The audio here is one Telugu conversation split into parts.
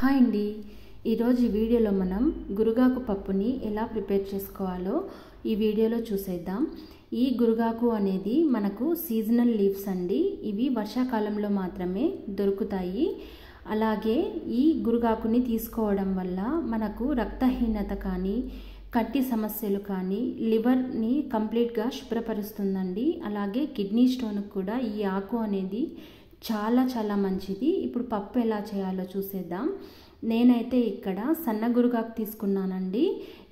హాయ్ అండి, ఈరోజు ఈ వీడియోలో మనం గురుగాకు పప్పుని ఎలా ప్రిపేర్ చేసుకోవాలో ఈ వీడియోలో చూసేద్దాం. ఈ గురుగాకు అనేది మనకు సీజనల్ లీవ్స్ అండి. ఇవి వర్షాకాలంలో మాత్రమే దొరుకుతాయి. అలాగే ఈ గురుగాకుని తీసుకోవడం వల్ల మనకు రక్తహీనత కానీ కంటి సమస్యలు కానీ లివర్ని కంప్లీట్గా శుభ్రపరుస్తుందండి. అలాగే కిడ్నీ స్టోన్కి కూడా ఈ ఆకు అనేది చాలా మంచిది. ఇప్పుడు పప్పు ఎలా చేయాలో చూసేద్దాం. నేనైతే ఇక్కడ సన్న గురుగాకు తీసుకున్నానండి.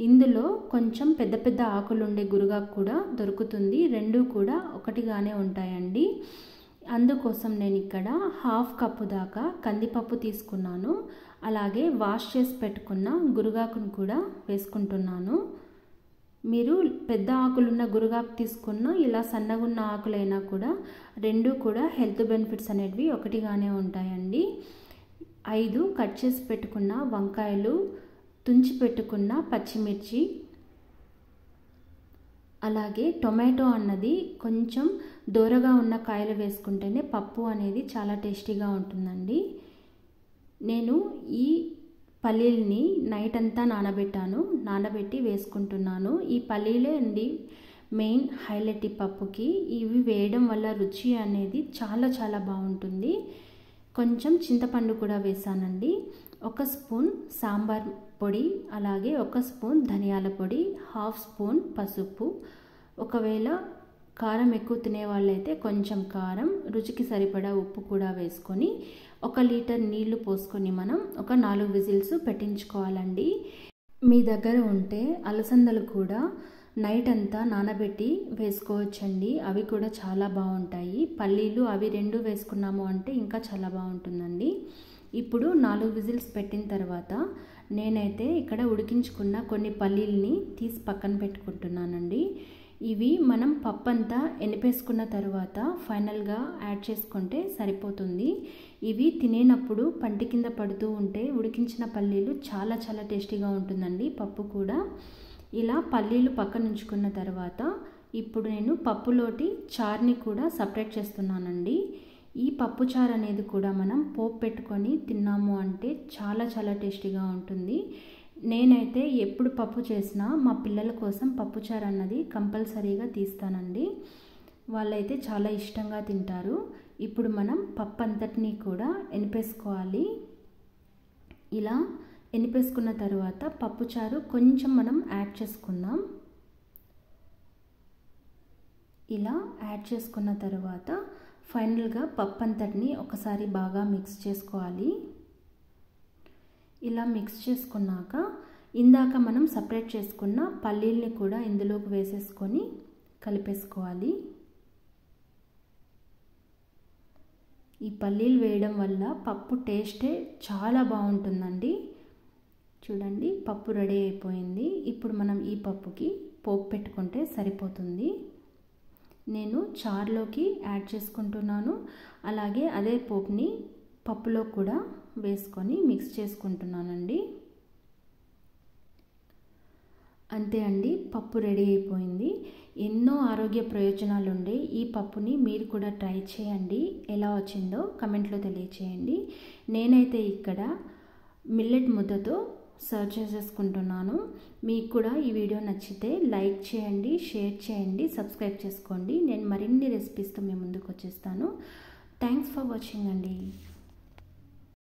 ఇందులో కొంచెం పెద్ద ఆకులు ఉండే గురుగాకు కూడా దొరుకుతుంది. రెండు కూడా ఒకటిగానే ఉంటాయండి. అందుకోసం నేను ఇక్కడ 1/2 కప్పు దాకా కందిపప్పు తీసుకున్నాను. అలాగే వాష్ చేసి పెట్టుకున్న గురుగాకును కూడా వేసుకుంటున్నాను. మీరు పెద్ద ఆకులున్న గురుగాకు తీసుకున్న ఇలా సన్నగున్న ఆకులైనా కూడా రెండు కూడా హెల్త్ బెనిఫిట్స్ అనేవి ఒకటిగానే ఉంటాయండి. 5 కట్ చేసి పెట్టుకున్న వంకాయలు, తుంచి పెట్టుకున్న పచ్చిమిర్చి, అలాగే టొమాటో అన్నది కొంచెం దూరగా ఉన్న కాయలు వేసుకుంటేనే పప్పు అనేది చాలా టేస్టీగా ఉంటుందండి. నేను ఈ పల్లీల్ని నైట్ అంతా నానబెట్టి వేసుకుంటున్నాను. ఈ పల్లీలే అండి మెయిన్ హైలైట్ ఈ పప్పుకి. ఇవి వేయడం వల్ల రుచి అనేది చాలా బాగుంటుంది. కొంచెం చింతపండు కూడా వేసానండి. 1 స్పూన్ సాంబార్ పొడి, అలాగే 1 స్పూన్ ధనియాల పొడి, 1/2 స్పూన్ పసుపు. ఒకవేళ కారం ఎక్కువ తినే వాళ్ళైతే కొంచెం కారం, రుచికి సరిపడా ఉప్పు కూడా వేసుకొని 1 లీటర్ నీళ్లు పోసుకొని మనం ఒక 4 విజిల్స్ పెట్టించుకోవాలండి. మీ దగ్గర ఉంటే అలసందలు కూడా నైట్ అంతా నానబెట్టి వేసుకోవచ్చండి. అవి కూడా చాలా బాగుంటాయి. పల్లీలు అవి రెండు వేసుకున్నాము అంటే ఇంకా చాలా బాగుంటుందండి. ఇప్పుడు 4 విజిల్స్ పెట్టిన తర్వాత నేనైతే ఇక్కడ ఉడికించుకున్న కొన్ని పల్లీల్ని తీసి పక్కన పెట్టుకుంటున్నానండి. ఇవి మనం పప్పు అంతా ఎనిపేసుకున్న తర్వాత ఫైనల్గా యాడ్ చేసుకుంటే సరిపోతుంది. ఇవి తినేటప్పుడు పంటి కింద పడుతూ ఉంటే ఉడికించిన పల్లీలు చాలా టేస్టీగా ఉంటుందండి. పప్పు కూడా ఇలా పల్లీలు పక్కన ఉంచుకున్న తర్వాత ఇప్పుడు నేను పప్పులోటి చారుని కూడా సపరేట్ చేస్తున్నానండి. ఈ పప్పు చారు అనేది కూడా మనం పోపు పెట్టుకొని తిన్నాము అంటే చాలా టేస్టీగా ఉంటుంది. నేనైతే ఎప్పుడు పప్పు చేసినా మా పిల్లల కోసం పప్పుచారు అన్నది కంపల్సరీగా తీస్తానండి. వాళ్ళైతే చాలా ఇష్టంగా తింటారు. ఇప్పుడు మనం పప్పు అంతటినీ కూడా ఎనిపేసుకోవాలి. ఇలా ఎనిపేసుకున్న తర్వాత పప్పుచారు కొంచెం మనం యాడ్ చేసుకుందాం. ఇలా యాడ్ చేసుకున్న తర్వాత ఫైనల్గా పప్పు అంతటిని ఒకసారి బాగా మిక్స్ చేసుకోవాలి. ఇలా మిక్స్ చేసుకున్నాక ఇందాక మనం సపరేట్ చేసుకున్న పల్లీల్ని కూడా ఇందులోకి వేసేసుకొని కలిపేసుకోవాలి. ఈ పల్లీలు వేయడం వల్ల పప్పు టేస్టే చాలా బాగుంటుందండి. చూడండి, పప్పు రెడీ అయిపోయింది. ఇప్పుడు మనం ఈ పప్పుకి పోపు పెట్టుకుంటే సరిపోతుంది. నేను చారులోకి యాడ్ చేసుకుంటున్నాను. అలాగే అదే పోపుని పప్పులో కూడా వేసుకొని మిక్స్ చేసుకుంటున్నానండి. అంతే అండి, పప్పు రెడీ అయిపోయింది. ఎన్నో ఆరోగ్య ప్రయోజనాలు ఉండే ఈ పప్పుని మీరు కూడా ట్రై చేయండి. ఎలా వచ్చిందో కమెంట్లో తెలియచేయండి. నేనైతే ఇక్కడ మిల్లెట్ ముద్దతో సర్వ్ చేసేసుకుంటున్నాను. మీకు కూడా ఈ వీడియో నచ్చితే లైక్ చేయండి, షేర్ చేయండి, సబ్స్క్రైబ్ చేసుకోండి. నేను మరిన్ని రెసిపీస్తో మీ ముందుకు వచ్చేస్తాను. థ్యాంక్స్ ఫర్ వాచింగ్ అండి.